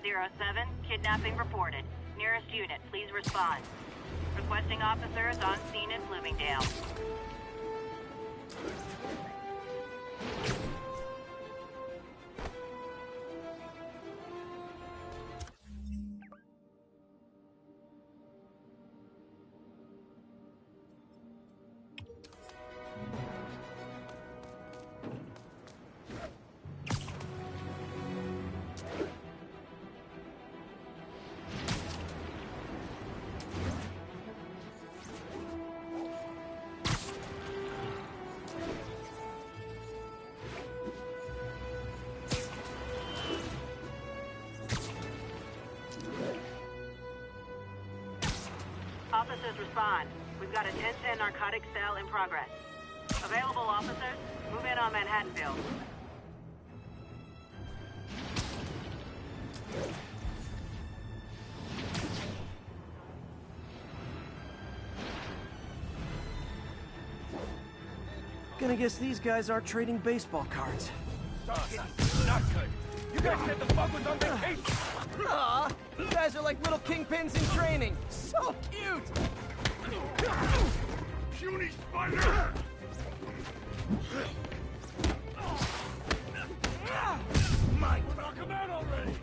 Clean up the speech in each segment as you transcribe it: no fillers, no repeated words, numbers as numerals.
007, kidnapping reported. Nearest unit, please respond. Requesting officers on scene in Bloomingdale. Officers respond. We've got a 10-10 narcotics cell in progress. Available officers, move in on Manhattanville. Gonna guess these guys aren't trading baseball cards. Not good. You guys said the bug was on vacation. Aw, you guys are like little kingpins in training. So cute! Puny spider! Mike, knock him out already!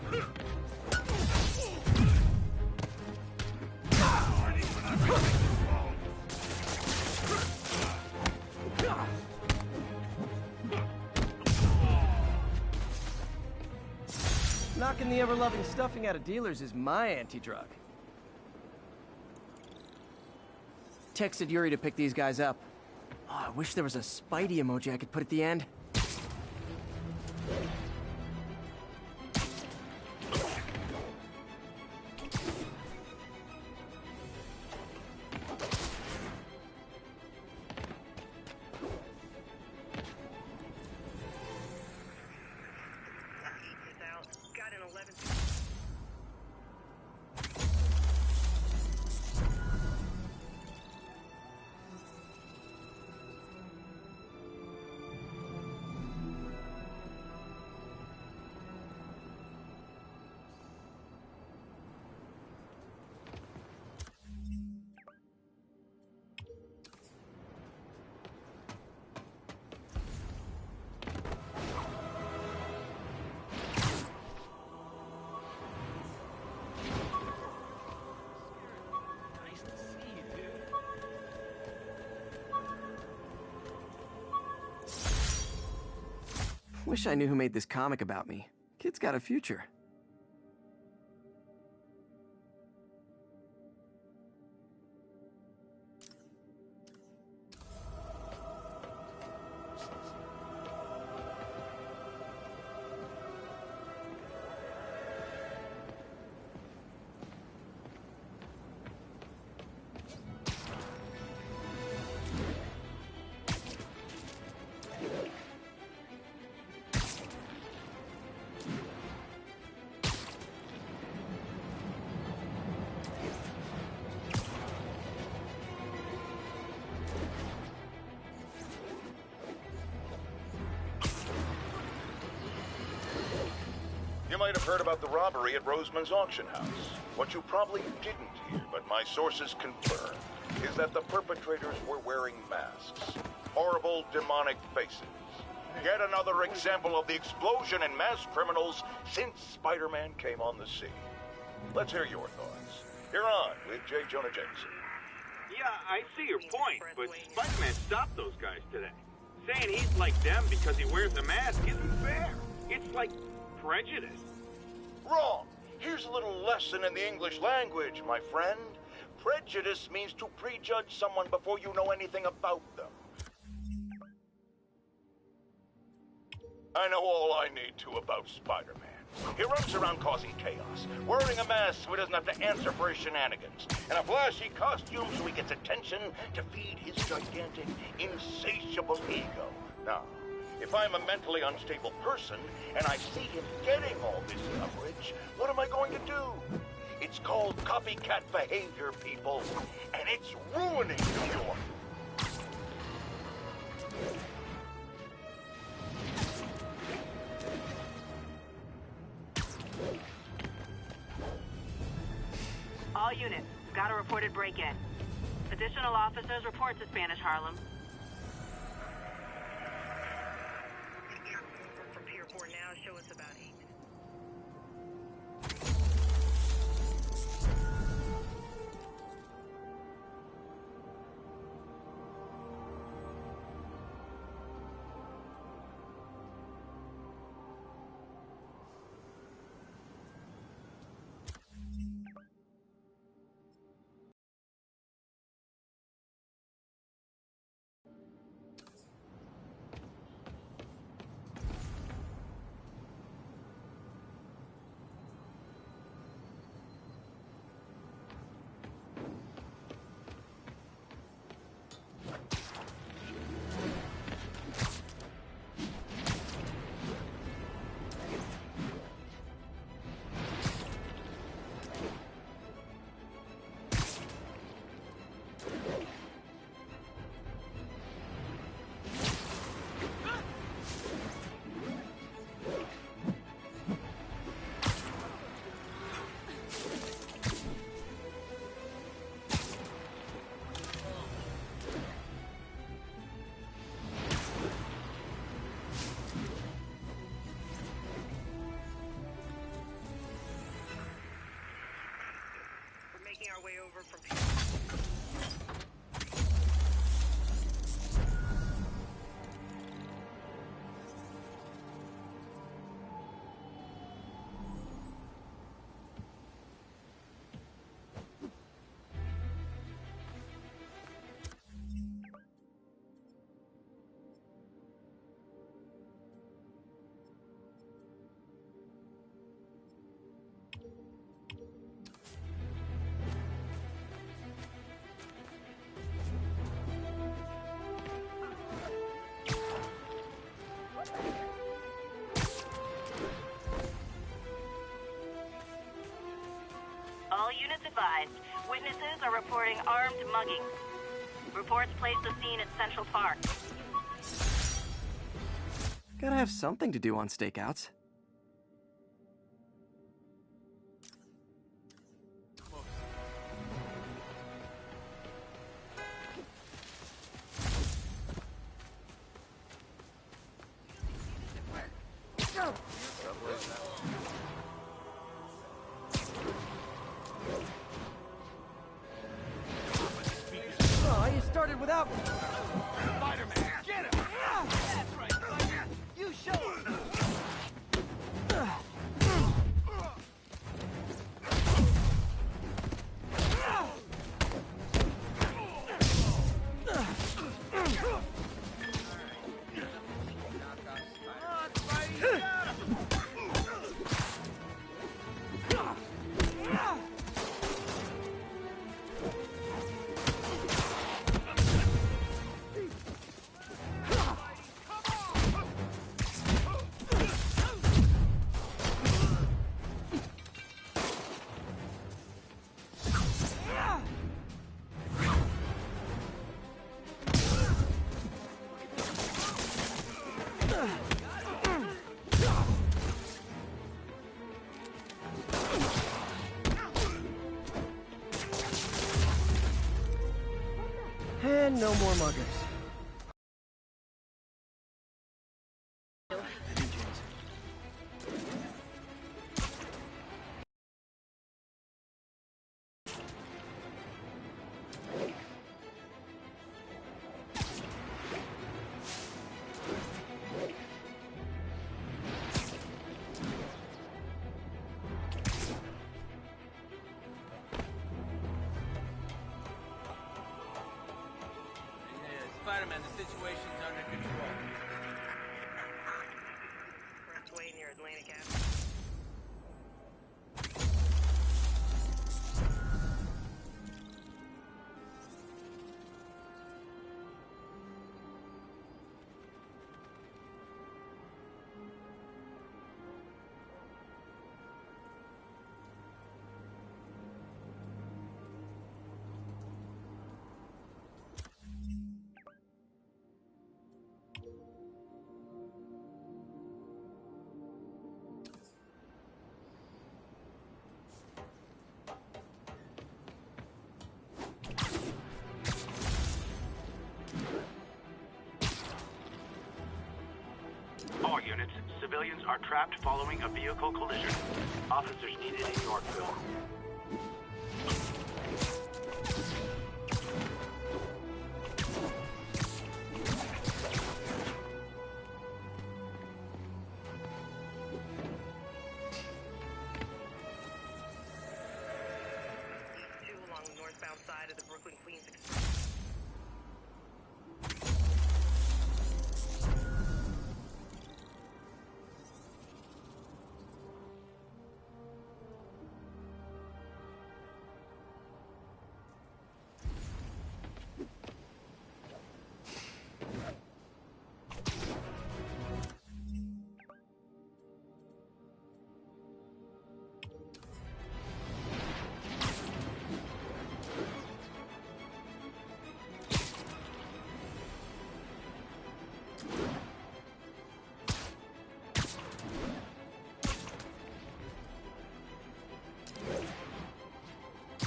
Knocking the ever-loving stuffing out of dealers is my anti-drug. Texted Yuri to pick these guys up. Oh, I wish there was a Spidey emoji I could put at the end. Wish I knew who made this comic about me. Kid's got a future. You might have heard about the robbery at Roseman's auction house. What you probably didn't hear, but my sources confirm, is that the perpetrators were wearing masks. Horrible, demonic faces. Yet another example of the explosion in mass criminals since Spider-Man came on the scene. Let's hear your thoughts. You're on with J. Jonah Jameson. Yeah, I see your point, but Spider-Man stopped those guys today. Saying he's like them because he wears a mask isn't fair. It's like prejudice. Wrong. Here's a little lesson in the English language, my friend. Prejudice means to prejudge someone before you know anything about them. I know all I need to about Spider-Man. He runs around causing chaos, wearing a mask so he doesn't have to answer for his shenanigans, and a flashy costume so he gets attention to feed his gigantic, insatiable ego. Now, if I'm a mentally unstable person and I see him getting all this coverage, what am I going to do? It's called copycat behavior, people, and it's ruining New York. All units, got a reported break-in. Additional officers report to Spanish Harlem. From Pier 4 now, show us about 8. Making our way over from here. All units advised. Witnesses are reporting armed muggings. Reports place the scene at Central Park. Gotta have something to do on stakeouts. Oh, you started without me. Spider-Man, get him! That's right, Spider-Man. You show him! And no more muggers. Spider-Man, the situation's under control. Expressway near Atlantic Avenue. are trapped following a vehicle collision. Officers needed in Yorkville. Side of the Brooklyn-Queens Express.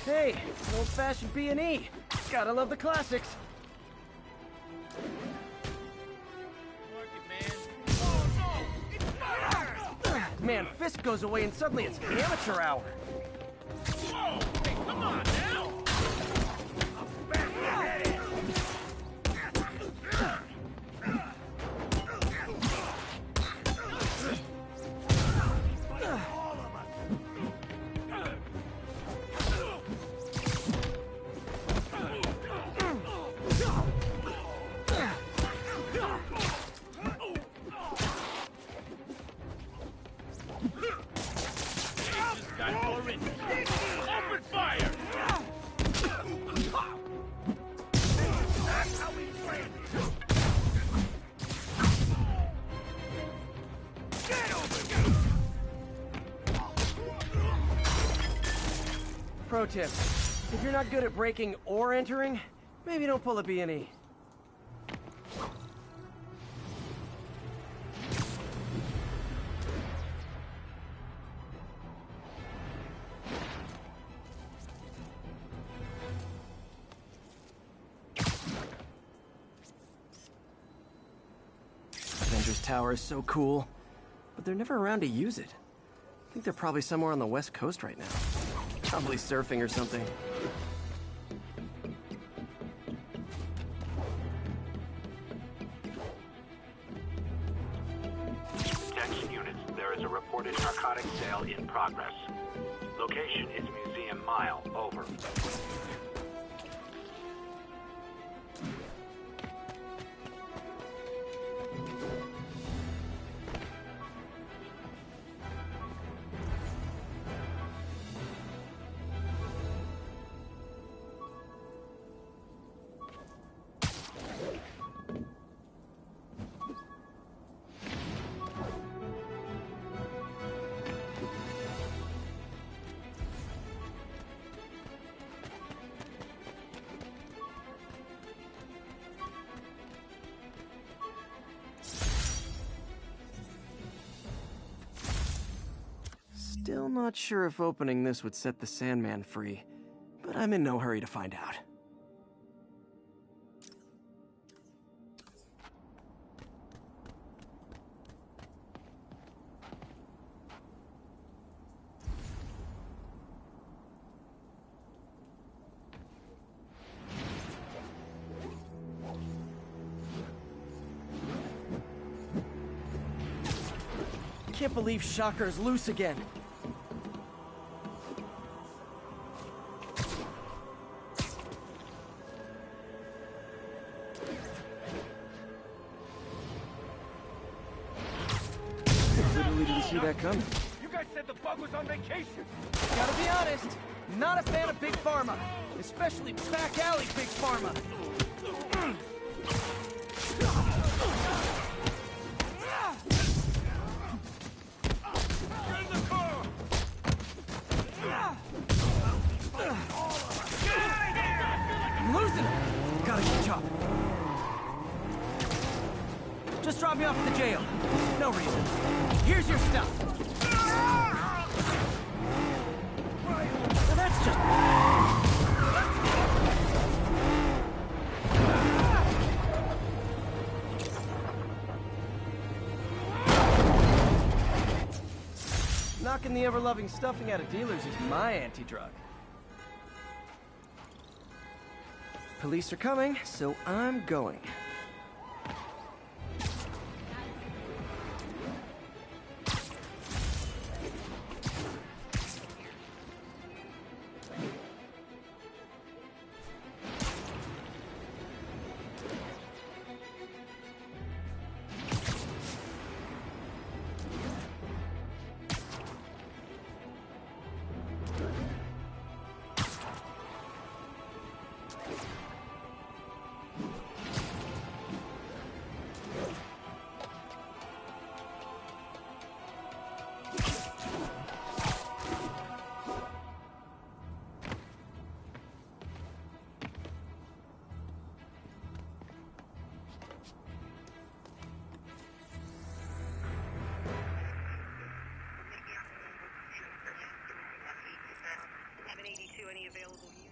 Hey, an old-fashioned B&E. Gotta love the classics. Man, Fisk goes away and suddenly it's amateur hour. Whoa! Hey, come on now! Back your head in! Open fire! That's how we train you! Get over here! Pro tip, if you're not good at breaking or entering, maybe don't pull a B&E. Avengers Tower is so cool, but they're never around to use it. I think they're probably somewhere on the West Coast right now. Probably surfing or something. Attention units, there is a reported narcotic sale in progress. Location is Museum Mile, over. Still not sure if opening this would set the Sandman free, but I'm in no hurry to find out. Can't believe Shocker's loose again. Literally didn't see that coming. You guys said the bug was on vacation! Gotta be honest, not a fan of Big Pharma, especially back alley Big Pharma. I'm losing him. Gotta catch up. Just drop me off at the jail. No reason. Here's your stuff. Now that's just... Knocking the ever-loving stuffing out of dealers is my anti-drug. Police are coming, so I'm going. Any available units?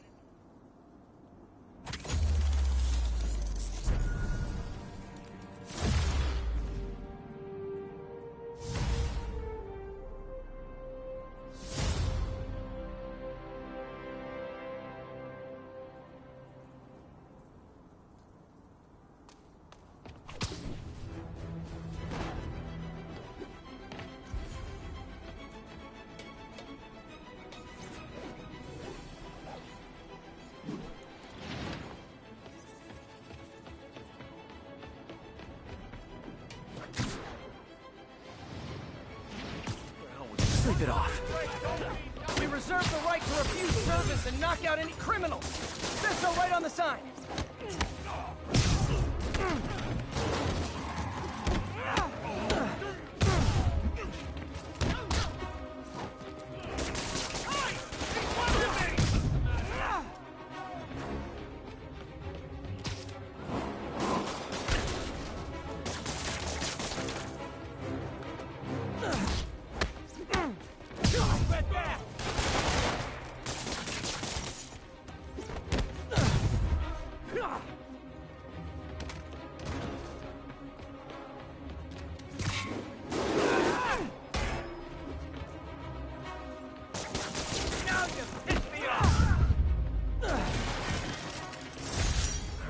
Sleep it off. We reserve the right to refuse service and knock out any criminals. Says so right on the sign.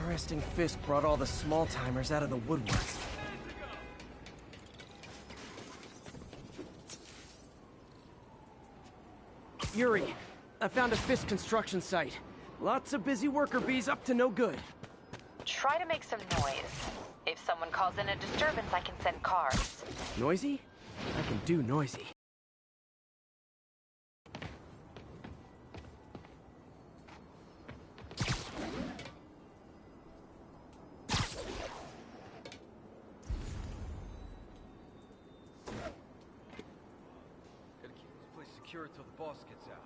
Resting Fisk brought all the small-timers out of the woodwork. Yuri, I found a Fisk construction site. Lots of busy worker bees up to no good. Try to make some noise. If someone calls in a disturbance, I can send cars. Noisy? I can do noisy. Secure till the boss gets out.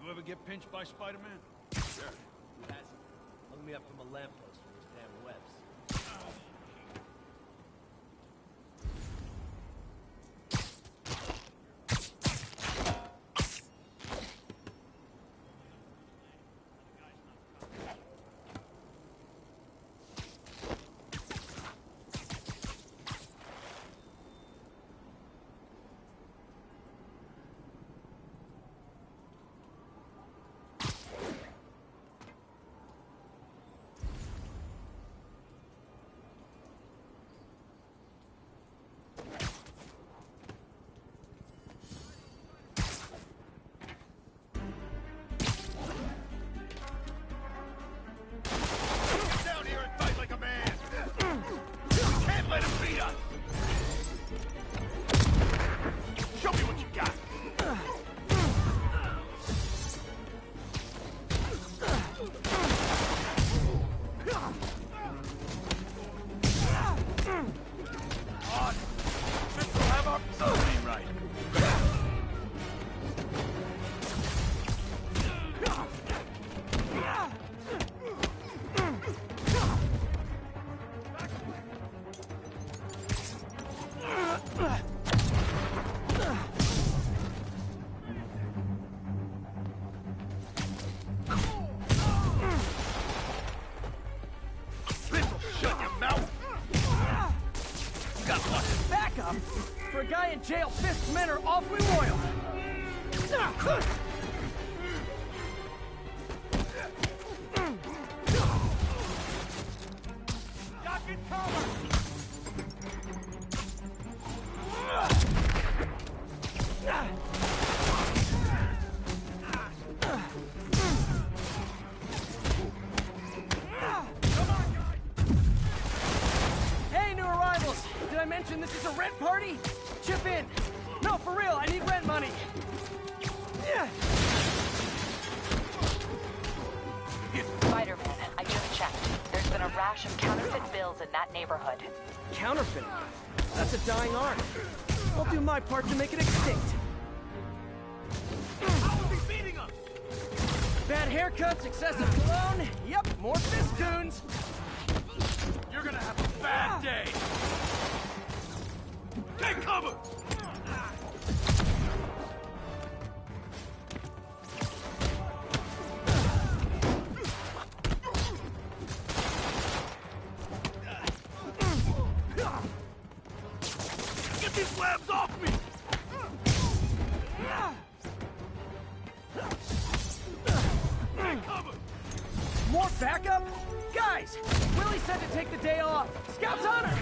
You ever get pinched by Spider-Man? Sure. Who hasn't? Hung me up from a lamppost with those damn webs. jail Fisk's men are awfully loyal. Duck and cover! Hey, new arrivals! Did I mention this is a rent party? Chip in. No, for real, I need rent money. Spider-Man, I just checked. There's been a rash of counterfeit bills in that neighborhood. Counterfeit. That's a dying art. I'll do my part to make it extinct. How are we beating them? Bad haircuts, excessive cologne. Yep, more Fiskoons. You're gonna have a bad day. Take cover! Get these slabs off me! Take cover! More backup? Guys, Willie said to take the day off. Scout's honor!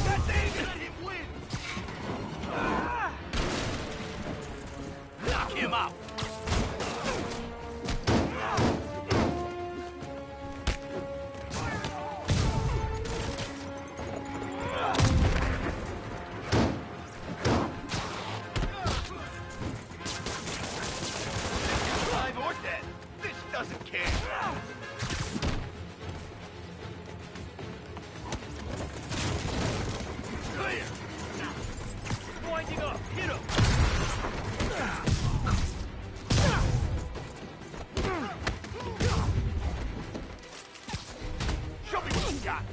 That thing let him win! Knock him out! Alive or dead, this doesn't care. Clear! Winding up, hit him! Show me what you got!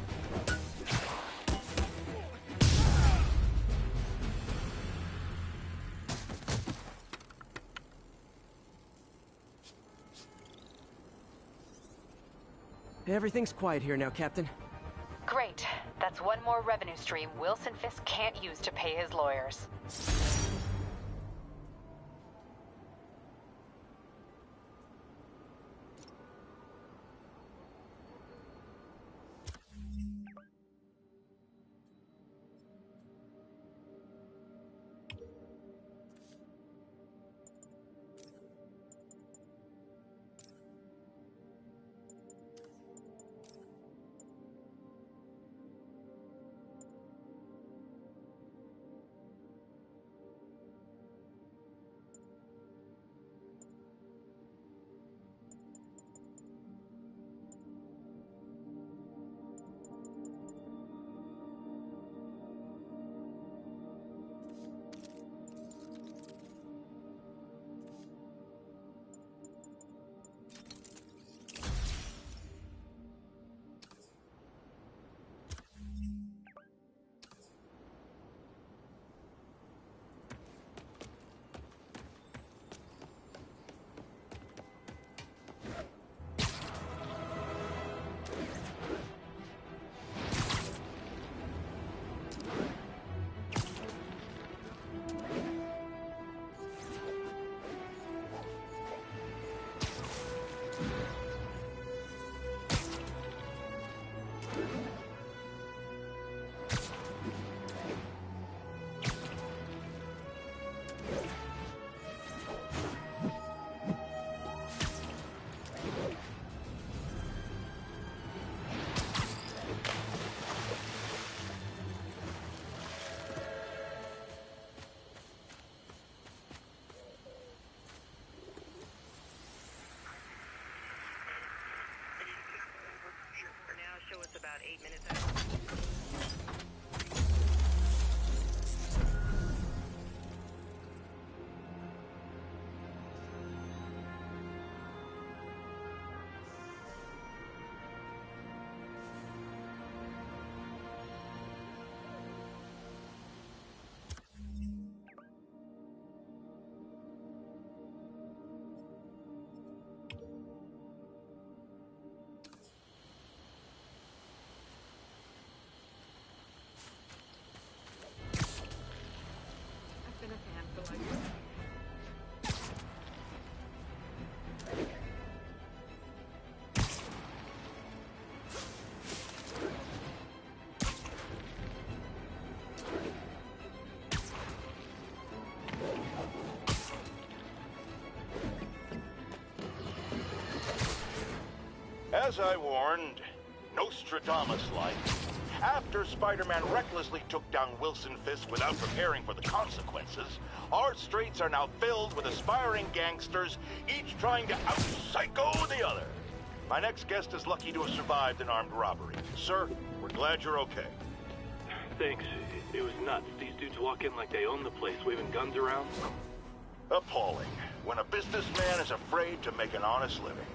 Everything's quiet here now, Captain. Great. That's one more revenue stream Wilson Fisk can't use to pay his lawyers. Show us about 8 minutes out. As I warned, Nostradamus-like, after Spider-Man recklessly took down Wilson Fisk without preparing for the consequences, our streets are now filled with aspiring gangsters, each trying to out-psycho the other. My next guest is lucky to have survived an armed robbery. Sir, we're glad you're okay. Thanks. It was nuts. These dudes walk in like they own the place, waving guns around. Appalling. When a businessman is afraid to make an honest living.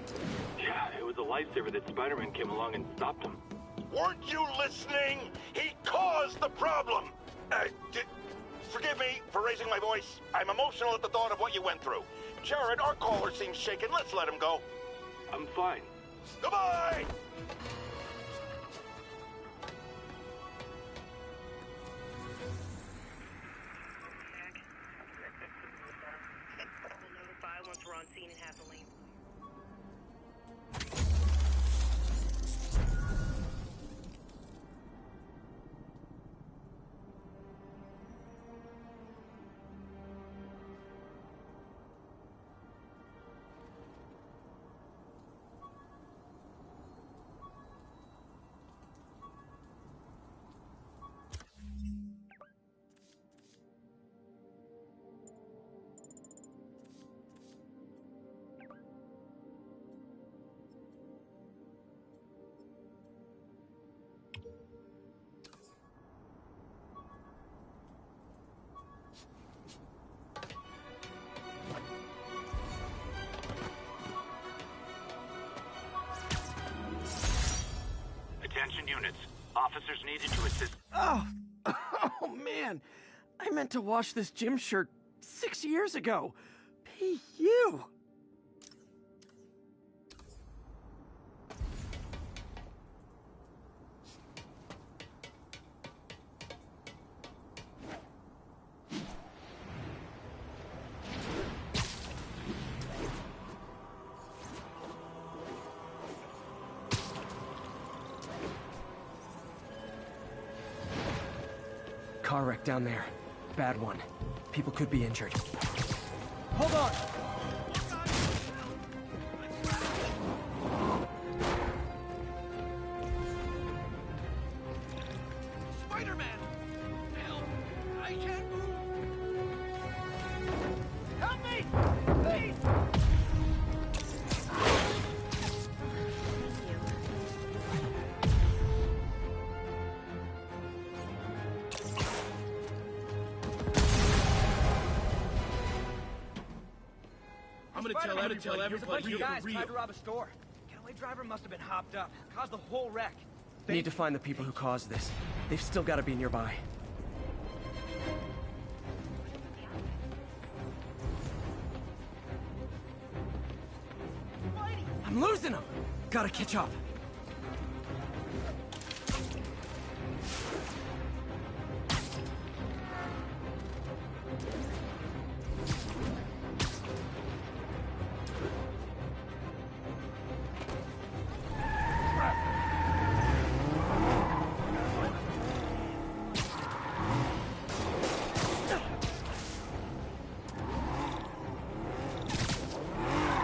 Yeah, it was a lifesaver that Spider-Man came along and stopped him. Weren't you listening? He caused the problem! Forgive me for raising my voice. I'm emotional at the thought of what you went through. Jared, our caller seems shaken. Let's let him go. I'm fine. Goodbye! We'll notify once we're on scene and have the lane. Attention units. Officers needed to assist. Oh, oh man. I meant to wash this gym shirt 6 years ago. P.U. Car wreck down there. Bad one. People could be injured. Hold on! Spider-Man! Help! I can't move! Help me! Please! I'm gonna tell everybody. There's a bunch of Real, guys real. tried to rob a store. Getaway driver must have been hopped up. Caused the whole wreck. Need to find the people who caused this. They've still got to be nearby. I'm losing them! Gotta catch up.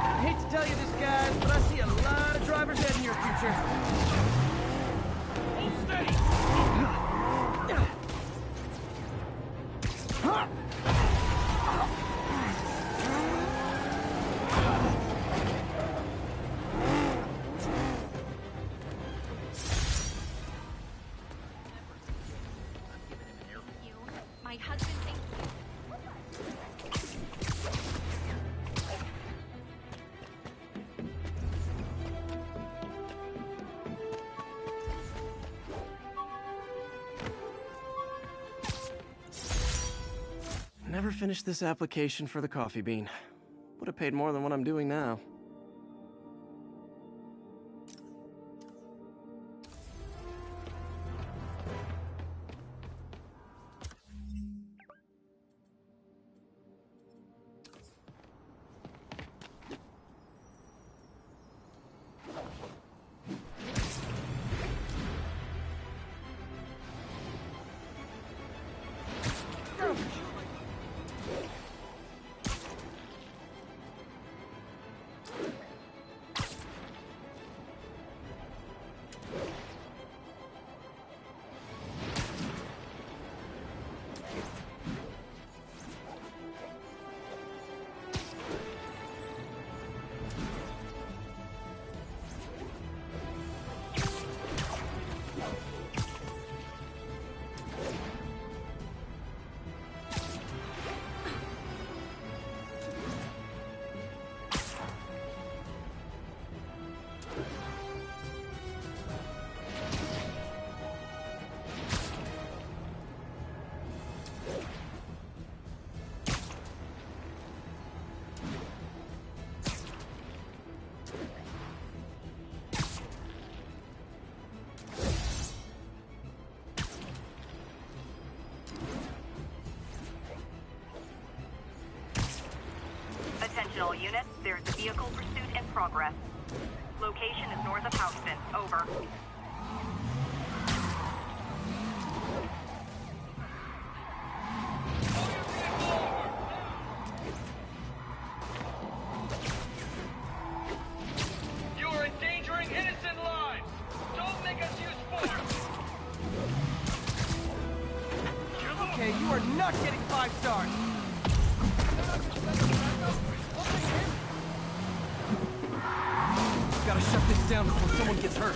I hate to tell you this, guys, but I see a lot of drivers head in your future. Hold steady! My husband thinks Never finished this application for the coffee bean. Would have paid more than what I'm doing now. All units, there's a vehicle pursuit in progress. Location is north of Houston. Over. You are endangering innocent lives! Don't make us use force! Okay, you are not getting 5 stars! Gotta shut this down before someone gets hurt.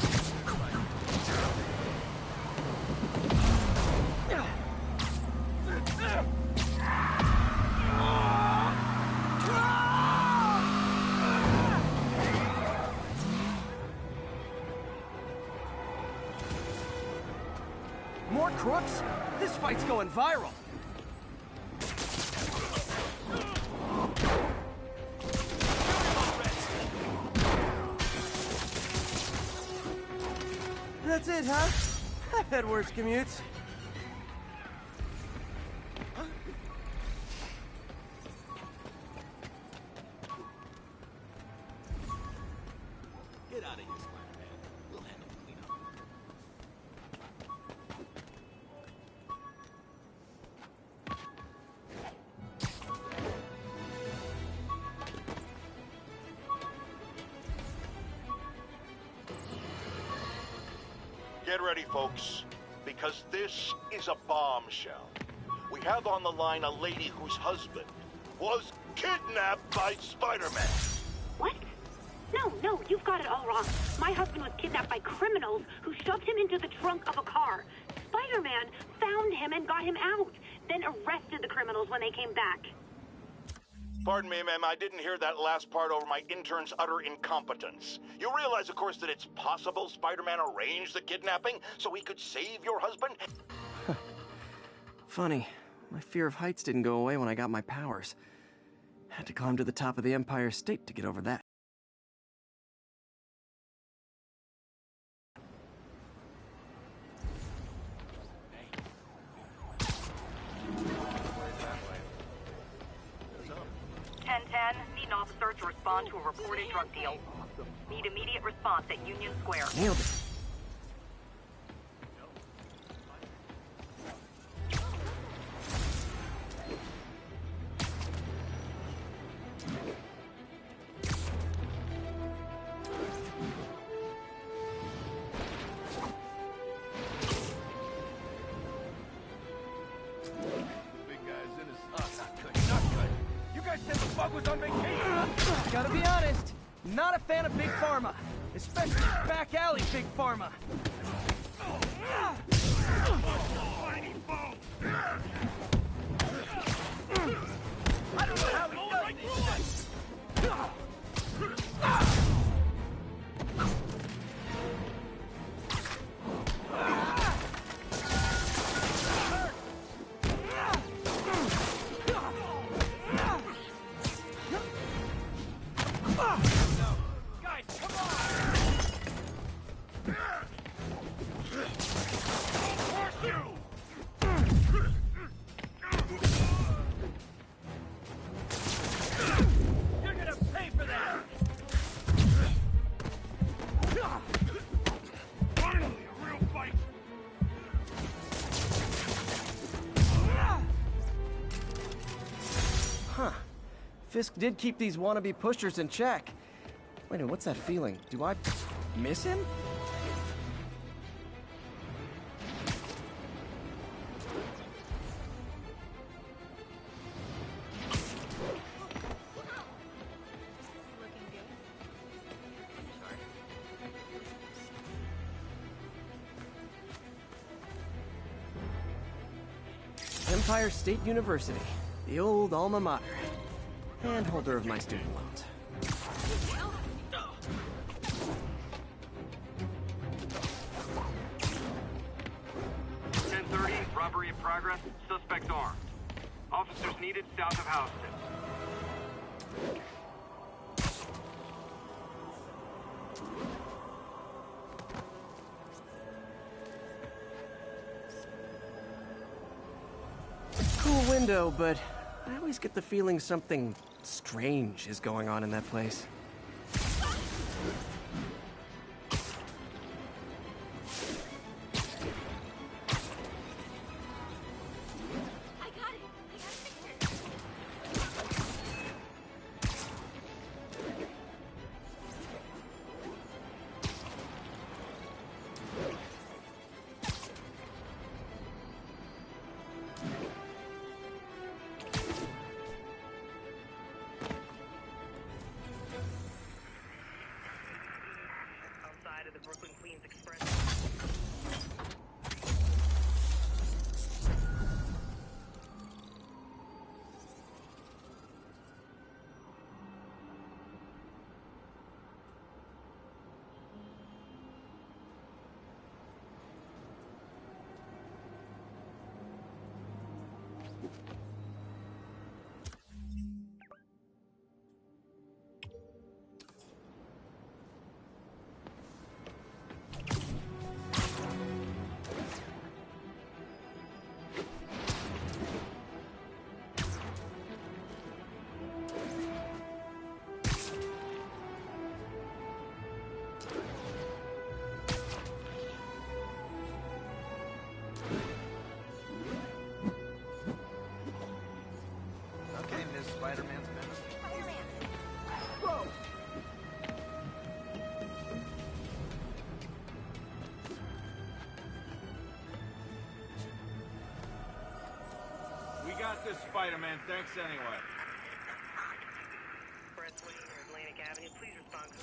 More crooks? This fight's going viral. That's it, huh? I've had worse commutes. Get out of here, Spider-Man. We'll handle the cleanup. Get ready, folks, because this is a bombshell. We have on the line a lady whose husband was kidnapped by Spider-Man. What? No, you've got it all wrong. My husband was kidnapped by criminals who shoved him into the trunk of a car. Spider-Man found him and got him out, then arrested the criminals when they came back. Pardon me, ma'am, I didn't hear that last part over my intern's utter incompetence. You realize, of course, that it's possible Spider-Man arranged the kidnapping so he could save your husband? Funny. My fear of heights didn't go away when I got my powers. Had to climb to the top of the Empire State to get over that. Need an officer to respond to a reported drug deal. Need immediate response at Union Square. Nailed it. Gotta be honest, not a fan of Big Pharma. Especially back alley Big Pharma. I don't know how he does these things. Fisk did keep these wannabe pushers in check. Wait a minute, what's that feeling? Do I miss him? Empire State University, the old alma mater, and holder of my student loans. Robbery in progress. Suspect armed. Officers needed south of Houston. Cool window, but I always get the feeling something strange is going on in that place. HarleyfrknQuinn's Express. Okay, Miss Spider-Man's menace. We got this, Spider-Man. Thanks anyway. Expressway near Atlantic Avenue. Please respond to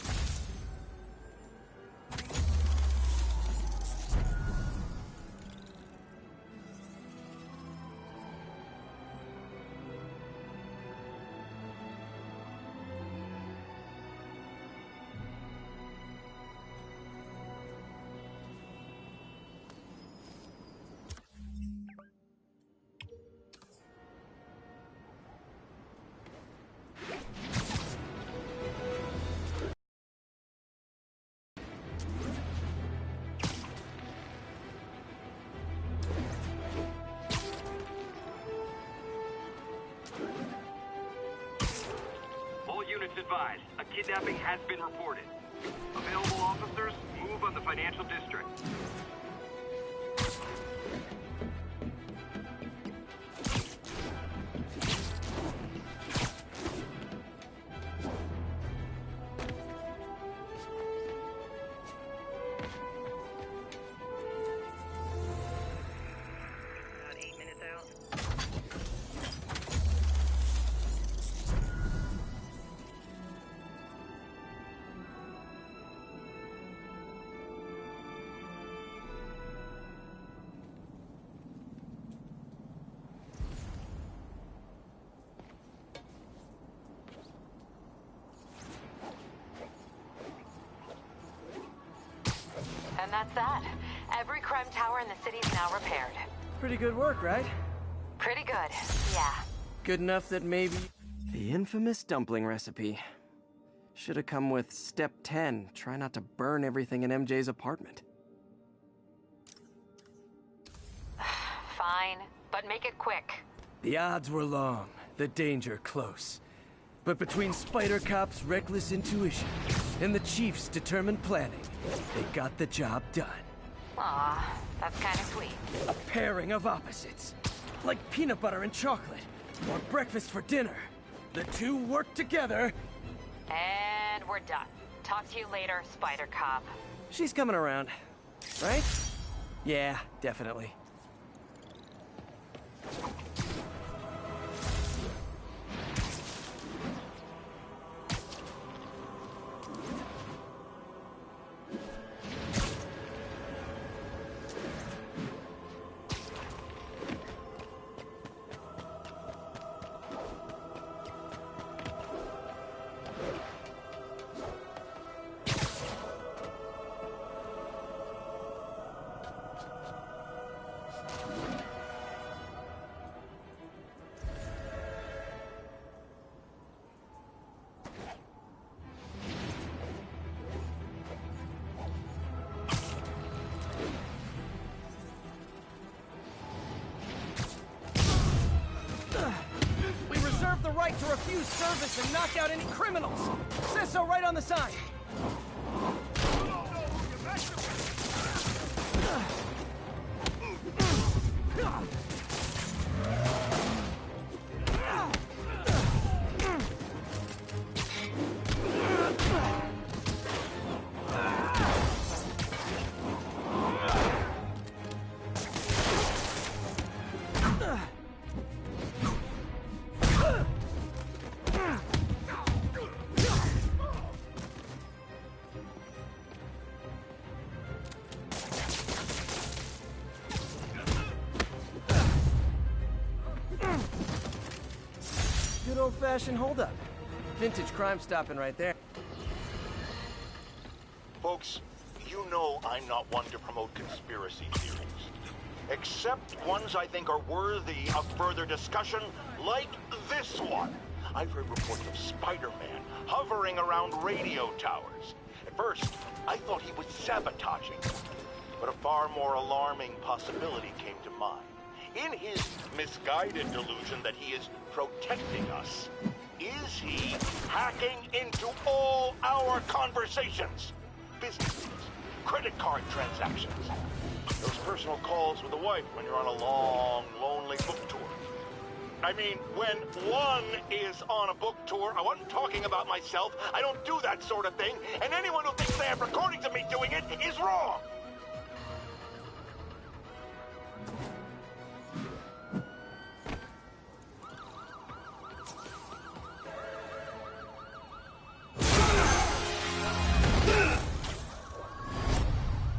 Units advised. A kidnapping has been reported. Available officers, move on the financial district. about 8 minutes out. And that's that. Every crime tower in the city's now repaired. Pretty good work, right? Pretty good, yeah. Good enough that maybe... The infamous dumpling recipe. Should have come with step 10. Try not to burn everything in MJ's apartment. Fine, but make it quick. The odds were long, the danger close. But between Spider Cop's reckless intuition and the Chief's determined planning, they got the job done. Aw, that's kind of sweet. A pairing of opposites. Like peanut butter and chocolate, or breakfast for dinner. The two work together. And we're done. Talk to you later, Spider Cop. She's coming around, right? Yeah, definitely. service and knock out any criminals. Says so right on the sign. Good old-fashioned holdup. Vintage crime stopping right there. Folks, you know I'm not one to promote conspiracy theories. Except ones I think are worthy of further discussion, like this one. I've heard reports of Spider-Man hovering around radio towers. At first, I thought he was sabotaging, but a far more alarming possibility came to mind. In his misguided delusion that he is protecting us, is he hacking into all our conversations? Business, credit card transactions, those personal calls with the wife when you're on a long, lonely book tour. I mean, when one is on a book tour, I wasn't talking about myself. I don't do that sort of thing, and anyone who thinks they have recordings of me doing it is wrong.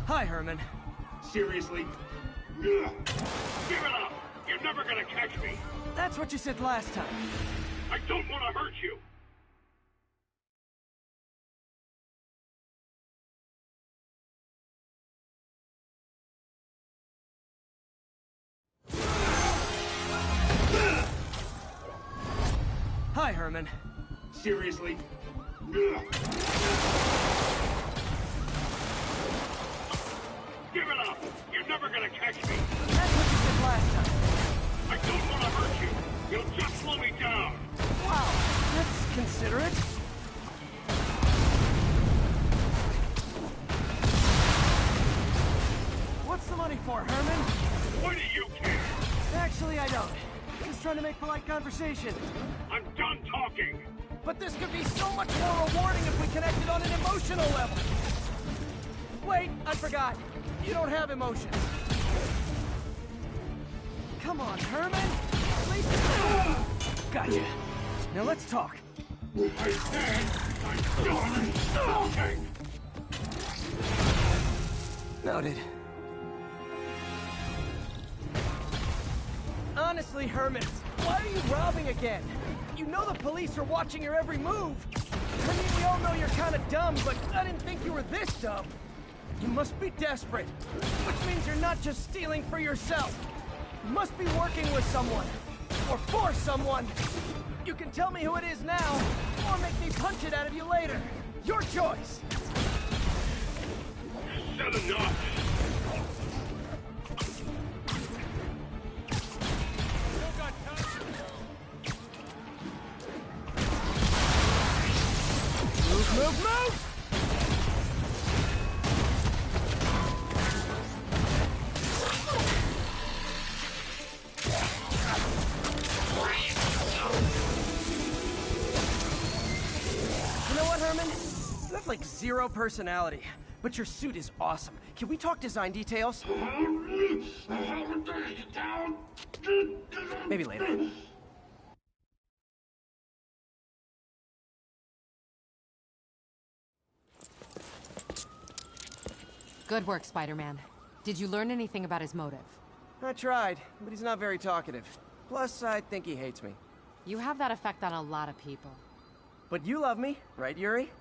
Hi, Herman. Seriously? Give it up! You're never gonna catch me! That's what you said last time. I don't want to hurt you! Hi, Herman. Seriously? Give it up! You're never gonna catch me! That's what you said last time. I don't want to hurt you! You'll just slow me down! Wow, that's considerate. What's the money for, Herman? What do you care? Actually, I don't. Just trying to make polite conversation. I'm done talking! But this could be so much more rewarding if we connected on an emotional level. Wait, I forgot. You don't have emotions. Come on, Herman. Gotcha. Now let's talk. I said I'm done talking! Noted. Honestly, Herman, why are you robbing again? You know the police are watching your every move. I mean, we all know you're kind of dumb, but I didn't think you were this dumb. You must be desperate, which means you're not just stealing for yourself. You must be working with someone, or for someone. You can tell me who it is now, or make me punch it out of you later. Your choice. Said enough! Move, move! You know what, Herman? You have like zero personality, but your suit is awesome. Can we talk design details? Maybe later. Good work, Spider-Man. Did you learn anything about his motive? I tried, but he's not very talkative. Plus, I think he hates me. You have that effect on a lot of people. But you love me, right, Yuri?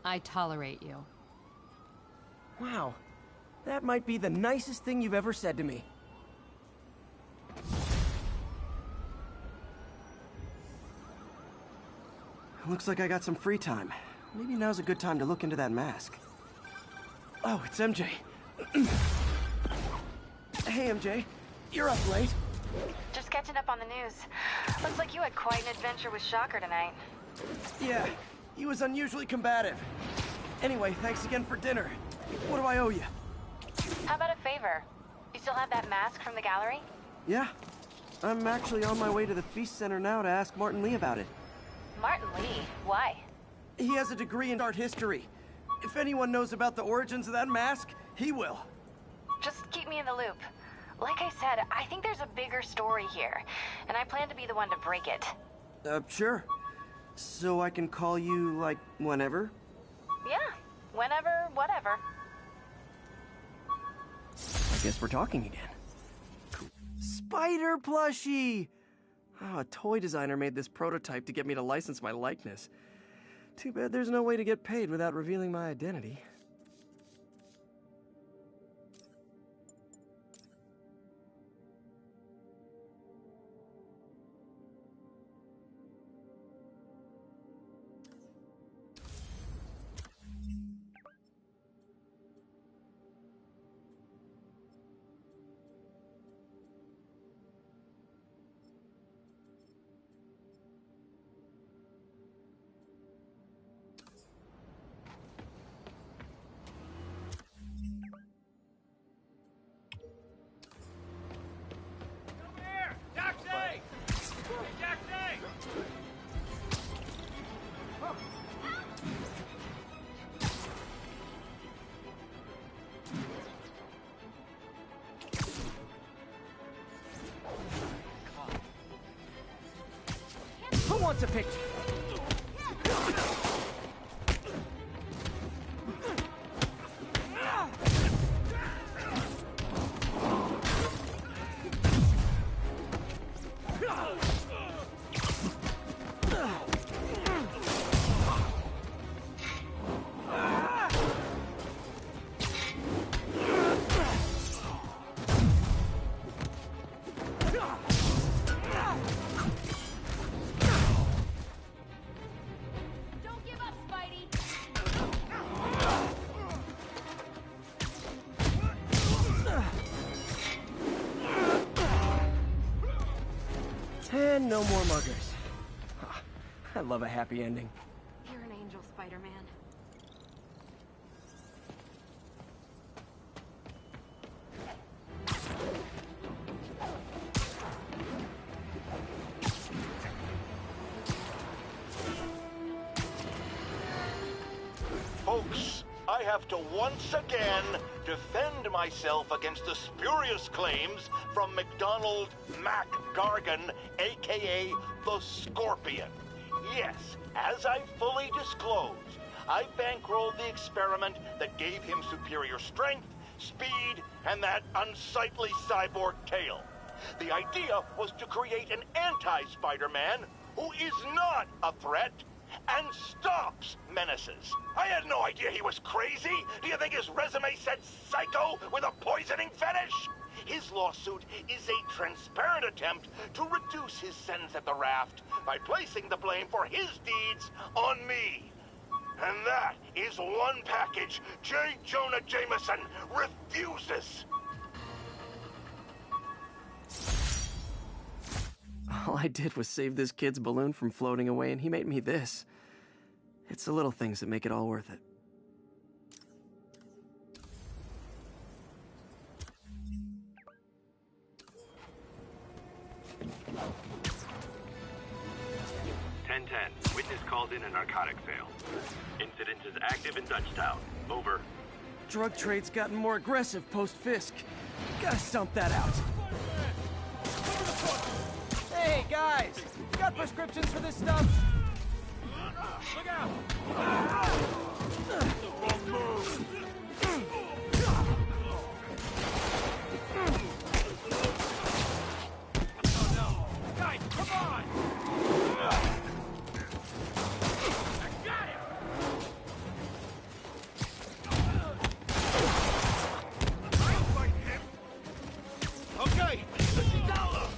I tolerate you. Wow. That might be the nicest thing you've ever said to me. Looks like I got some free time. Maybe now's a good time to look into that mask. Oh, it's MJ. Hey, MJ. You're up late. Just catching up on the news. Looks like you had quite an adventure with Shocker tonight. Yeah, he was unusually combative. Anyway, thanks again for dinner. What do I owe you? How about a favor? You still have that mask from the gallery? Yeah, I'm actually on my way to the Feast Center now to ask Martin Lee about it. Martin Lee? Why? He has a degree in art history. If anyone knows about the origins of that mask, he will. Just keep me in the loop. Like I said, I think there's a bigger story here, and I plan to be the one to break it. Sure. So I can call you, like, whenever? Yeah, whenever, whatever. I guess we're talking again. Cool. Spider plushie! Oh, a toy designer made this prototype to get me to license my likeness. Too bad there's no way to get paid without revealing my identity. Who wants a picture? And no more muggers. I love a happy ending. You're an angel, Spider-Man. Folks, I have to once again defend myself against the spurious claims from McDonald Mac Gargan, aka the Scorpion. Yes, as I fully disclosed, I bankrolled the experiment that gave him superior strength, speed, and that unsightly cyborg tail. The idea was to create an anti-Spider-Man who is not a threat and stops menaces. I had no idea he was crazy. Do you think his resume said psycho with a poisoning fetish? His lawsuit is a transparent attempt to reduce his sentence at the raft by placing the blame for his deeds on me. And that is one package J. Jonah Jameson refuses. All I did was save this kid's balloon from floating away, and he made me this. It's the little things that make it all worth it. Witness called in a narcotic sale. Incident is active in Dutchtown. Over. Drug trade's gotten more aggressive post-Fisk. Gotta stomp that out. Hey, guys! Got prescriptions for this stuff? Look out! Oh no! Guys, come on! I got him! I'll fight him! Okay! $50!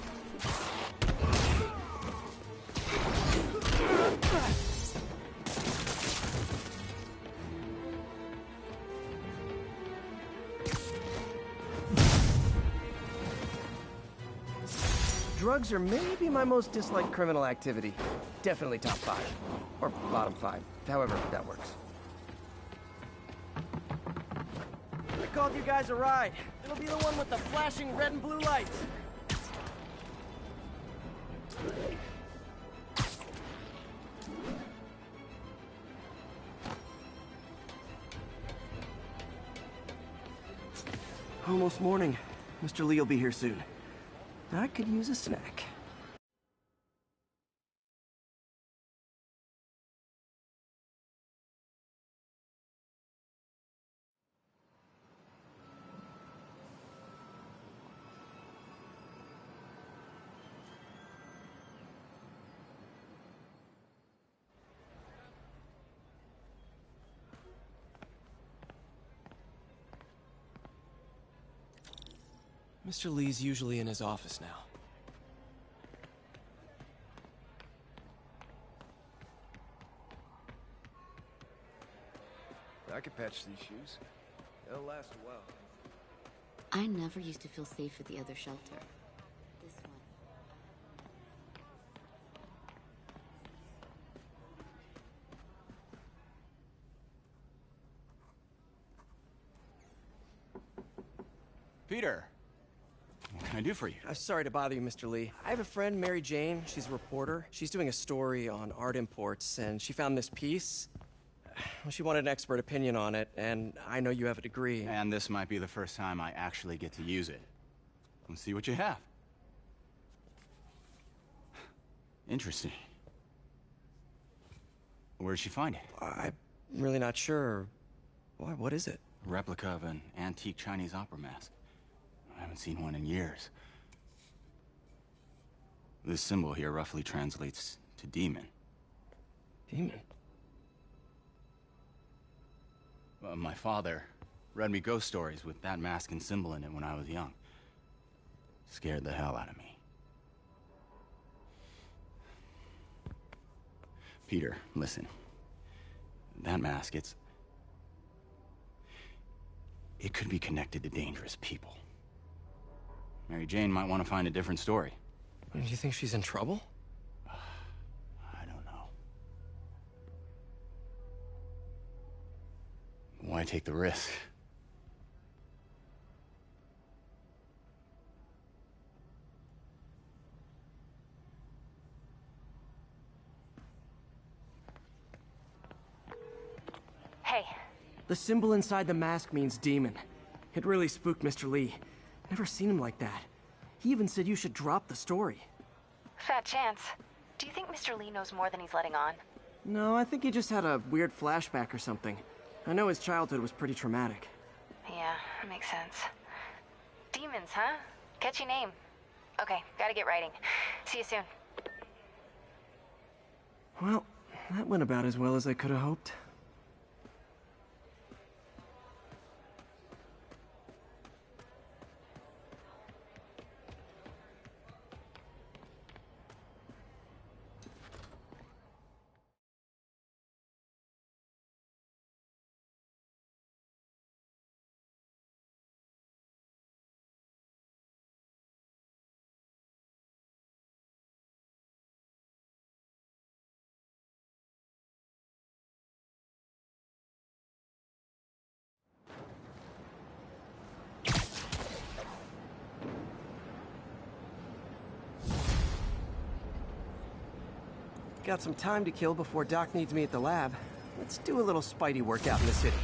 Drugs are maybe my most disliked criminal activity. Definitely top 5. Or bottom 5, however that works. I called you guys a ride. It'll be the one with the flashing red and blue lights. Almost morning. Mr. Lee will be here soon. I could use a snack. Mr. Lee's usually in his office now. I could patch these shoes. They'll last a while. I never used to feel safe at the other shelter. This one. Peter, what can I do for you? Sorry to bother you, Mr. Lee. I have a friend, Mary Jane. She's a reporter. She's doing a story on art imports, and she found this piece. Well, she wanted an expert opinion on it, and I know you have a degree. And this might be the first time I actually get to use it. Let's see what you have. Interesting. Where did she find it? I'm really not sure. Why, what is it? A replica of an antique Chinese opera mask. I haven't seen one in years. This symbol here roughly translates to demon. Demon? My father read me ghost stories with that mask and symbol in it when I was young. Scared the hell out of me. Peter, listen. That mask, it could be connected to dangerous people. Mary Jane might want to find a different story. Do you think she's in trouble? I don't know. Why take the risk? Hey. The symbol inside the mask means demon. It really spooked Mr. Lee. Never seen him like that. He even said you should drop the story. Fat chance. Do you think Mr. Lee knows more than he's letting on? No, I think he just had a weird flashback or something. I know his childhood was pretty traumatic. Yeah, makes sense. Demons, huh? Catchy name. Okay, gotta get writing. See you soon. Well, that went about as well as I could have hoped. Got some time to kill before Doc needs me at the lab. Let's do a little Spidey workout in the city.